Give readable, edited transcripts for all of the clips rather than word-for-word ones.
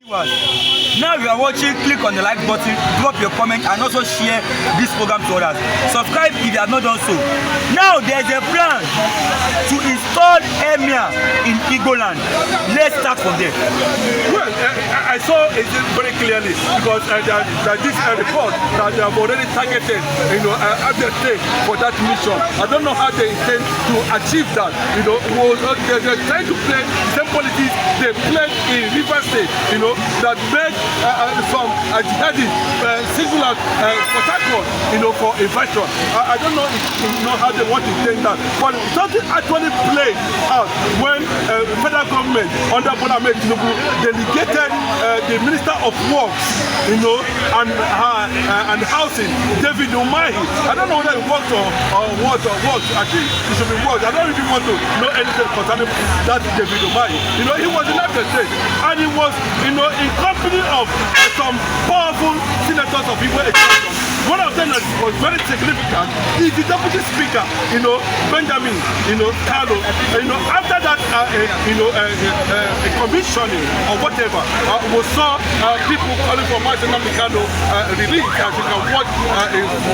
Now you are watching, click on the like button, drop your comment and also share this program to others. Subscribe if you have not done so. Now there is a plan to install Emir in Igbo land. Let's start from there. Well, I saw it very clearly because that this report that they have already targeted, Abia State for that mission. I don't know how they intend to achieve that. They're trying to play the same politics they played in River State. That made some jihadis single out Port Harcourt, for invasion. I don't know how they want to take that, but something actually played out when federal government under Bola Ahmed Tinubu delegated the Minister of Works, and Housing, David Umahi. I don't know whether it works or what. I think it should be works. I don't really want to know anything concerning that David Umahi. He was in Abia State, and he was, in company of some powerful senators of Igbo extraction. One of them that was very significant is the deputy speaker, Benjamin, Carlo. After that, a commissioning or whatever, we saw people calling for Martin Namikano release. As you can watch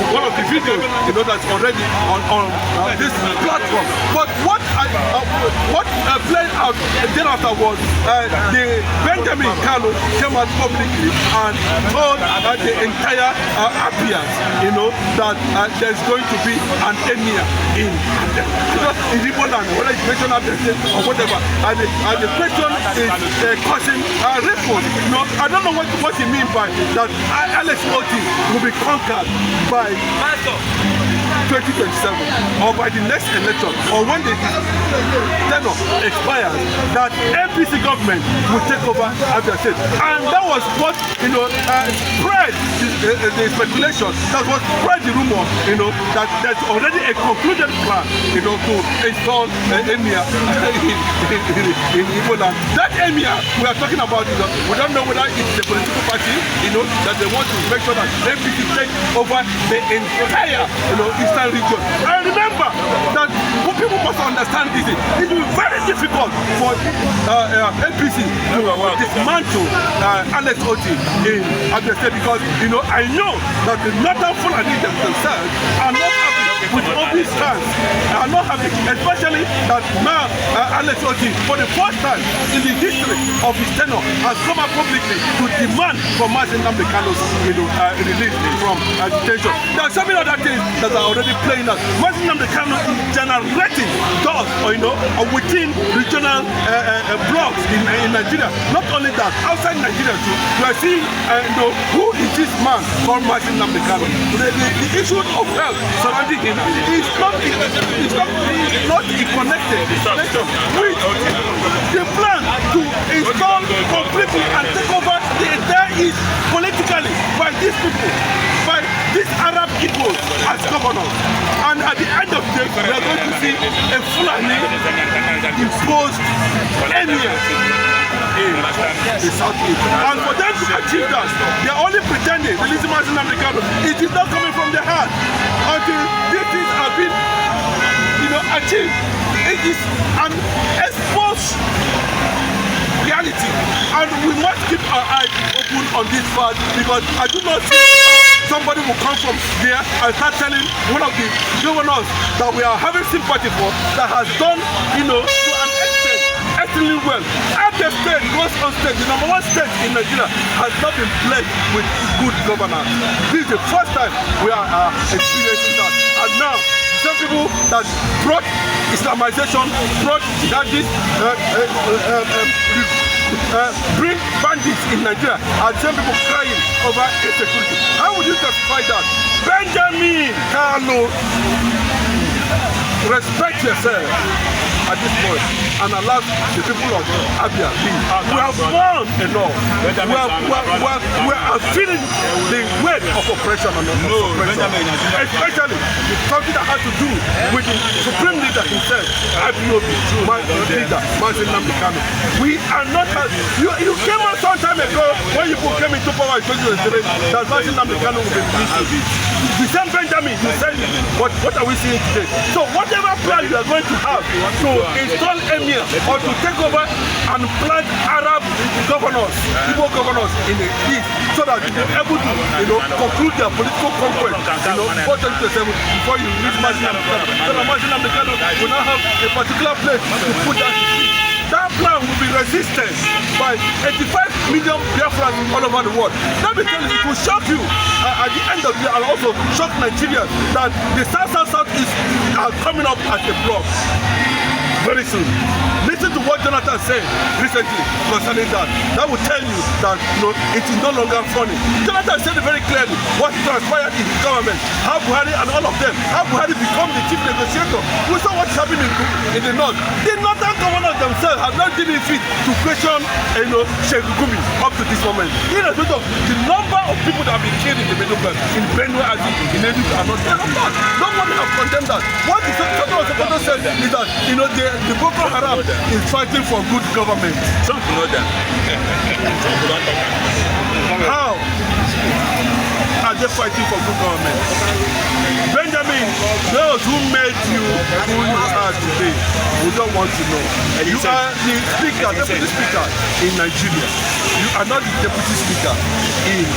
one of the videos, that's already on this platform. But what played out thereafter was the Benjamin Carlo came out publicly and told the entire Abia, that there's going to be an Emir in Igbo land, whether it's mentioned Abia State or whatever. And the question is causing ripples. I don't know what he means by that. Alex Oti will be conquered by 2027 or by the next election, or when the tenure expires, that APC government will take over Abia State. And that was what spread the speculation, that was spread the rumor, that there's already a concluded plan, to install Emir in Igbo land. That Emir we are talking about, we don't know whether it's the political party, that they want to make sure that APC take over the entire, eastern region. And remember that what people must understand is it will be very difficult for APC to dismantle Alex Oti in Abia State, because I know that the northern Fulani themselves are not happy with all these stance. Are not happy, especially that now Alex Oti, for the first time in the history of his tenure, has come out publicly to demand for Martin Namikano's release from detention. There are so many other things that are already playing out. Martin Namikano is generating doors, within regional blocs in Nigeria. Not only that, outside Nigeria too, we are seeing who is this man called Martin Namikano. The issue of health surrounding him is not connected with the plan to install completely and take over the entire East politically by these people, by these Arab Igbos as governors. And at the end of the day, we are going to see a Fulani imposed Emir in the Southeast. And for them to achieve that, they are only pretending, releasing Martin Namikano. It is not coming from their heart until these things have been achieved. It is an exposed reality, and we must keep our eyes open on this part, because I do not see somebody will come from there and start telling one of the governors that we are having sympathy for, that has done, to an extent, extremely well. Abia State, the number one state in Nigeria, has not been blessed with good governance. This is the first time we are experiencing that. And now, some people that brought Islamization, brought jihadists, bring bandits in Nigeria, and some people crying over insecurity. How would you justify that? Benjamin Carlo, respect yourself at this point and allow the people of Abia be. We have won enough. We are feeling the weight of oppression and oppression. Especially something that has to do with the supreme leader himself, IPOB, my leader, Martin Namikano. We are not, you came out some time ago when you came in to power in 2023, that Martin Namdekano will be released. The same Benjamin, you said, what are we seeing today? So whatever plan you are going to have to install Emir or to take over and plant Arab governors, Igbo governors in the east, so that you will be able to, conclude their political conquest, before 2027, before you reach Martin Namdekano. So that Martin Namdekano will now have a particular place to put that. That plan will be resisted by 85 million Biafrans all over the world. Let me tell you, it will shock you at the end of the year, and also shock Nigerians that the South is coming up as a bloc very soon. Listen to what Jonathan said recently concerning that. That will tell you that it is no longer funny. Jonathan said it very clearly what transpired in his government, how Buhari and all of them, how Buhari become the chief negotiator. We saw what's happening in the north. The northern governors themselves have not given fit to question Sheikh Gumi up to this moment. In respect of the number of people that have been killed in the Middle Belt, in Benue, in Enugu, and not there. Nobody have condemned that. What the Secretary of the said is that the Boko Haram is fighting for good government. Some know that. How are they fighting for good government? Benjamin, those who made you who you are today, we don't want to know. You are the speaker, deputy speaker in Nigeria. You are not the deputy speaker in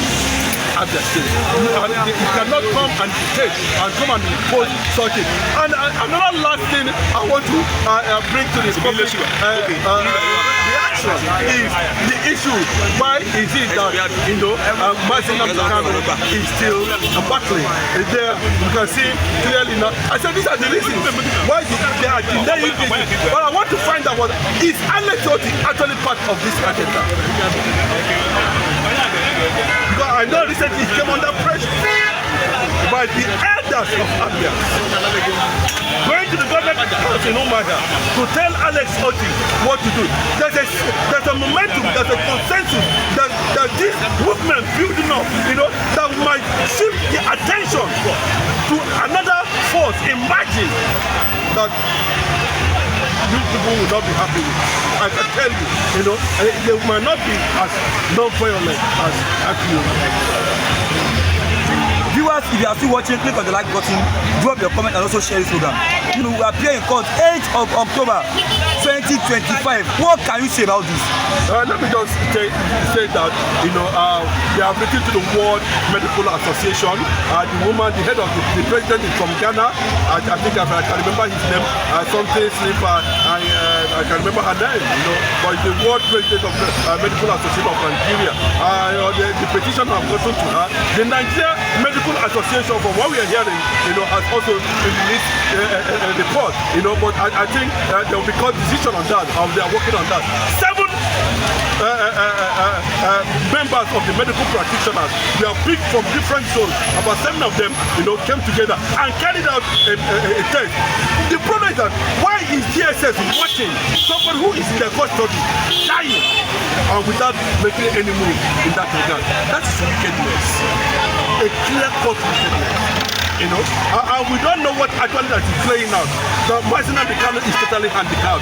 Abia State. You cannot come and dictate and come and impose such a. And another last thing I want to bring to the public reaction is the issue. Why is it that Martin Namdekano is still battling? There you can see clearly now. I said these are the reasons why they are delaying this. But I want to find out what is anecdote actually part of this agenda. Because I know recently he came under pressure by the elders of Abia, going to the government house in Omaha to tell Alex Oti what to do. There's a momentum, there's a consensus that this movement building up, that might shift the attention to another force emerging that you people will not be happy with. I can tell you, they might not be as non-violent as actually. Viewers, if you are still watching, click on the like button, drop your comment, and also share this program. We appear in court 8th of October 2025. What can you say about this? Let me just say that they have written to the World Medical Association. The woman, the head of the president is from Ghana. I think I can remember his name. Something sleep. I can remember her name. But the World President of the Medical Association of Nigeria. The petition have gotten to her. The Nigeria Medical Association, from what we are hearing, has also released a report. But I think there will be court decision on that. They are working on that. 7 members of the medical practitioners, they are picked from different zones. About 7 of them, came together and carried out a test. The problem is that why is DSS watching somebody who is in their custody dying and without making any move in that regard? That is wickedness. A clear-cut wickedness. And we don't know what actually that is playing out. The Martin Namdekano is totally handicapped.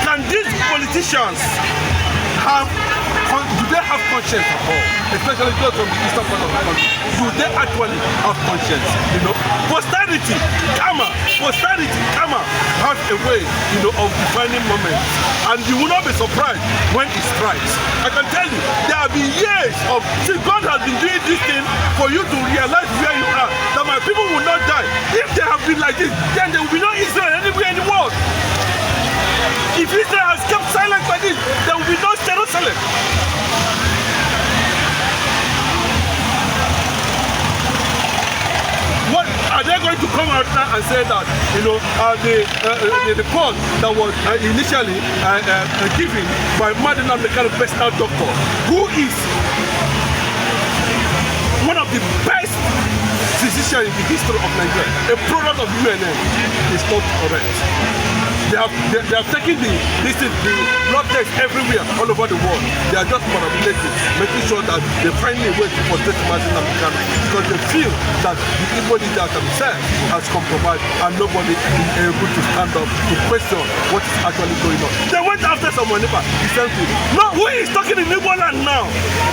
Can these politicians do they have conscience at all? Especially those from the eastern part of the country. Do they actually have conscience? Posterity, karma, has a way, of defining moments. And you will not be surprised when it strikes. I can tell you, there have been years of, since God has been doing this thing for you to realize where you are, that my people will not die. If they have been like this, then there will be no Israel anywhere in the world. If Israel has kept silent like this, there will be no Jerusalem. What are they going to come out now and say that the report that was initially given by Martin Namdekano personal doctor, who is one of the best physicians in the history of Nigeria, a product of UNN, is not correct. They have taken the blood test everywhere, all over the world. They are just manipulating, making sure that they find a way to protect Martin Namdekano, because they feel that the Igbo leader themselves has compromised and nobody is able to stand up to question what is actually going on. They went after someone, the same thing. No, who is talking in Igbo land now?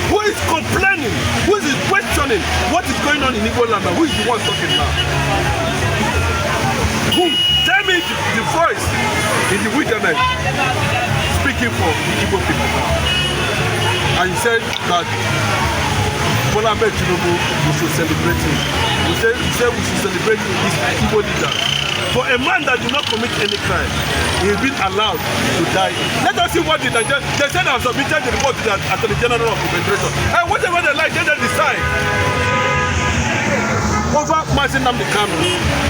Who is complaining, who is questioning what is going on in Igbo land, and who is the one talking now? Who? Tell me the voice in the wilderness speaking for the Igbo people now. And he said that Bola Ahmed Tinubu, we should celebrate him. He said we should celebrate his Igbo leader. For a man that did not commit any crime, he has been allowed to die. Let us see what the Nigerian, they said I submitted the report to the Attorney General of the Federation. And whatever they like, they decide. Over Mazin Nnamdi Kanu,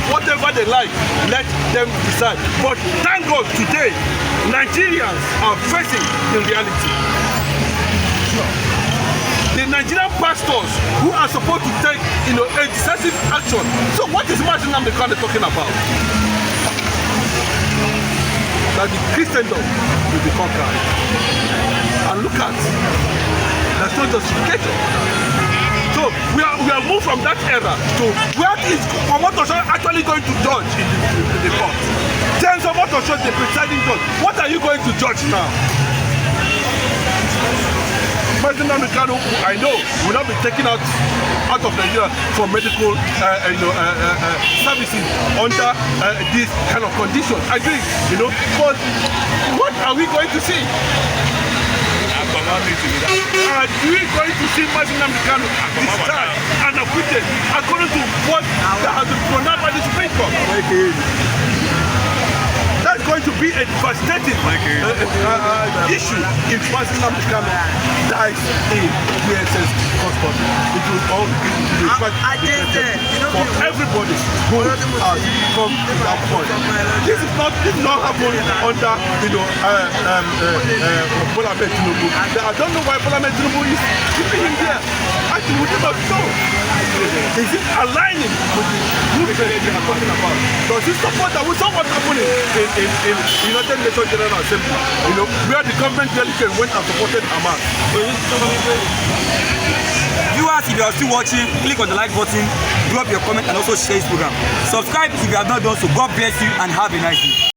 whatever they like, let them decide. But thank God today, Nigerians are facing the reality. The Nigerian pastors who are supposed to take, a decisive action. So what is Mazin Nnamdi Kanu talking about? That the Christendom will be conquered. And look at, there's no justification. So we are moved from that era to where is Omotosho actually going to judge in the court? James Omotosho, the presiding judge, what are you going to judge now? Mazin Nnamdi Kanu, I know, will not be taken out of Nigeria for medical services under this kind of condition. I agree, but what are we going to see? Are we going to see Mazin Nnamdi Kanu discharged and acquitted according to what has been pronounced by the Supreme Court? That's going to be a devastating issue if Mazin Nnamdi Kanu dies in DSS custody. It will all be for everybody who has come to that point. This is not happening under Bola Ahmed Tinubu. I don't know why Bola Ahmed Tinubu is keeping him there. Actually, we do not know. Is it aligning with the movement we are talking about? Does it support that? We saw what's happening in United Nations General Assembly, where the government delegate went and supported Hamas. Viewers, if you are still watching, click on the like button, drop your comment, and also share this program. Subscribe if you have not done so. God bless you and have a nice day.